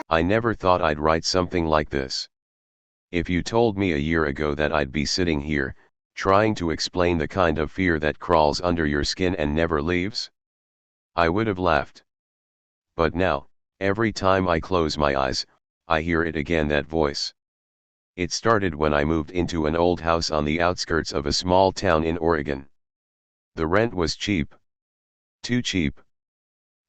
I never thought I'd write something like this. If you told me a year ago that I'd be sitting here, trying to explain the kind of fear that crawls under your skin and never leaves, I would have laughed. But now, every time I close my eyes, I hear it again, that voice. It started when I moved into an old house on the outskirts of a small town in Oregon. The rent was cheap. Too cheap.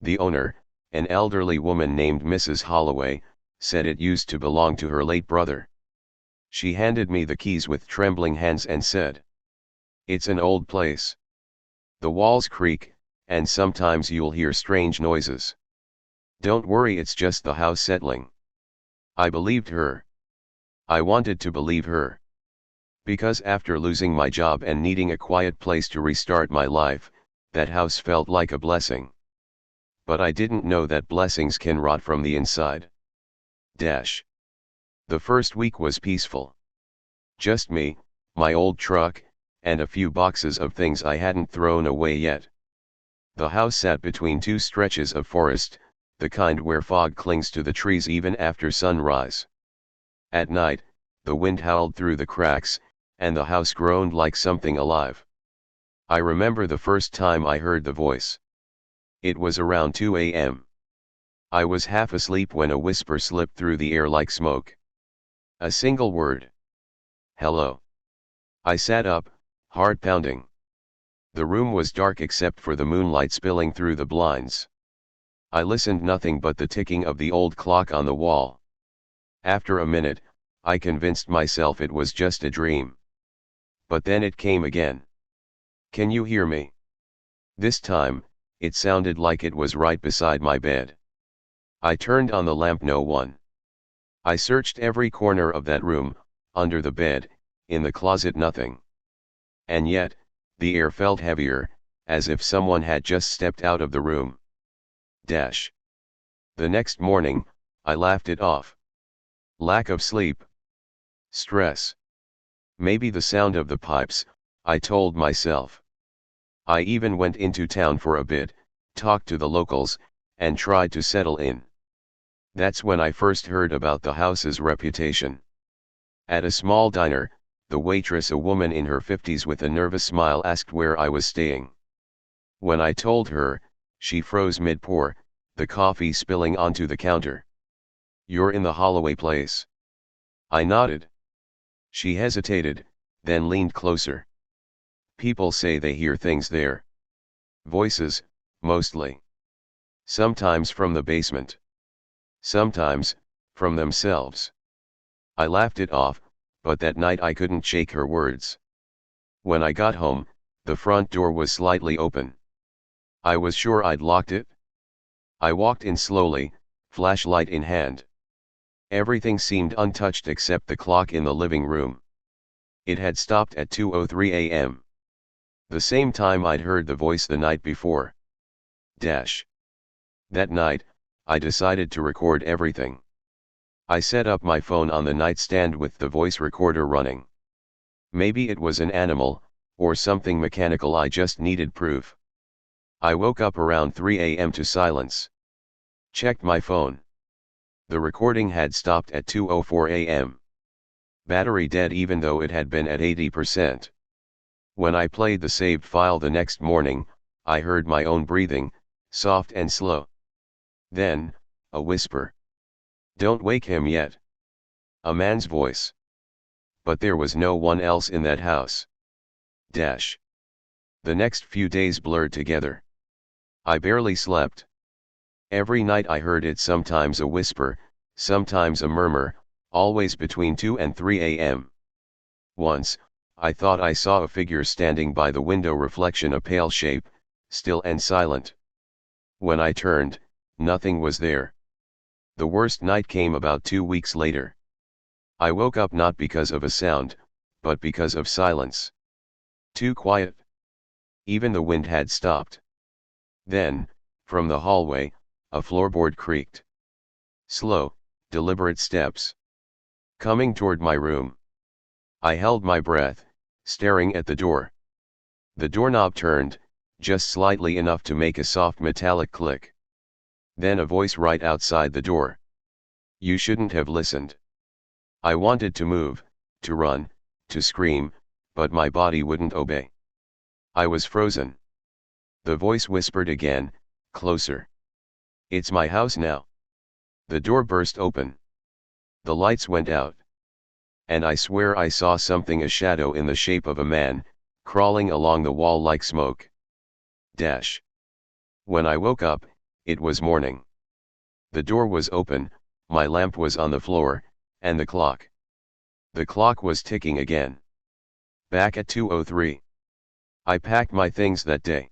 The owner, an elderly woman named Mrs. Holloway, said it used to belong to her late brother. She handed me the keys with trembling hands and said, "It's an old place. The walls creak, and sometimes you'll hear strange noises. Don't worry, it's just the house settling." I believed her. I wanted to believe her. Because after losing my job and needing a quiet place to restart my life, that house felt like a blessing. But I didn't know that blessings can rot from the inside. The first week was peaceful. Just me, my old truck, and a few boxes of things I hadn't thrown away yet. The house sat between two stretches of forest, the kind where fog clings to the trees even after sunrise. At night, the wind howled through the cracks, and the house groaned like something alive. I remember the first time I heard the voice. It was around 2 a.m. I was half asleep when a whisper slipped through the air like smoke. A single word. "Hello." I sat up, heart pounding. The room was dark except for the moonlight spilling through the blinds. I listened, nothing but the ticking of the old clock on the wall. After a minute, I convinced myself it was just a dream. But then it came again. "Can you hear me?" This time, it sounded like it was right beside my bed. I turned on the lamp, no one. I searched every corner of that room, under the bed, in the closet, nothing. And yet, the air felt heavier, as if someone had just stepped out of the room. The next morning, I laughed it off. Lack of sleep. Stress. Maybe the sound of the pipes, I told myself. I even went into town for a bit, talked to the locals, and tried to settle in. That's when I first heard about the house's reputation. At a small diner, the waitress, a woman in her 50s with a nervous smile, asked where I was staying. When I told her, she froze mid-pour, the coffee spilling onto the counter. "You're in the Holloway place." I nodded. She hesitated, then leaned closer. "People say they hear things there. Voices, mostly. Sometimes from the basement. Sometimes, from themselves." I laughed it off, but that night I couldn't shake her words. When I got home, the front door was slightly open. I was sure I'd locked it. I walked in slowly, flashlight in hand. Everything seemed untouched except the clock in the living room. It had stopped at 2:03 a.m. The same time I'd heard the voice the night before. That night, I decided to record everything. I set up my phone on the nightstand with the voice recorder running. Maybe it was an animal, or something mechanical, I just needed proof. I woke up around 3 a.m. to silence. Checked my phone. The recording had stopped at 2:04 a.m. Battery dead even though it had been at 80%. When I played the saved file the next morning, I heard my own breathing, soft and slow. Then, a whisper. "Don't wake him yet." A man's voice. But there was no one else in that house. The next few days blurred together. I barely slept. Every night I heard it, sometimes a whisper, sometimes a murmur, always between 2 and 3 a.m. Once, I thought I saw a figure standing by the window reflection, a pale shape, still and silent. When I turned, nothing was there. The worst night came about 2 weeks later. I woke up not because of a sound, but because of silence. Too quiet. Even the wind had stopped. Then, from the hallway, a floorboard creaked. Slow, deliberate steps. Coming toward my room. I held my breath, staring at the door. The doorknob turned, just slightly enough to make a soft metallic click. Then a voice right outside the door. You shouldn't have listened. I wanted to move, to run, to scream, but my body wouldn't obey. I was frozen. The voice whispered again, closer. It's my house now. The door burst open. The lights went out. And I swear I saw something, a shadow in the shape of a man, crawling along the wall like smoke. Dash. When I woke up, it was morning. The door was open, my lamp was on the floor, and the clock. The clock was ticking again. Back at 2:03. I packed my things that day.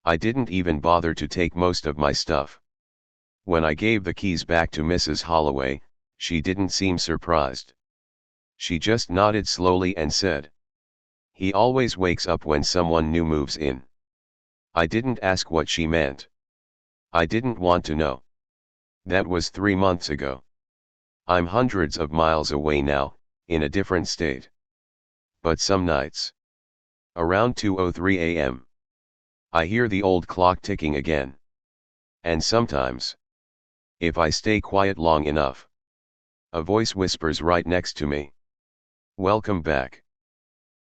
I didn't even bother to take most of my stuff. When I gave the keys back to Mrs. Holloway, she didn't seem surprised. She just nodded slowly and said, "He always wakes up when someone new moves in." I didn't ask what she meant. I didn't want to know. That was 3 months ago. I'm hundreds of miles away now, in a different state. But some nights, around 2:03 a.m., I hear the old clock ticking again. And sometimes, if I stay quiet long enough, a voice whispers right next to me, "Welcome back."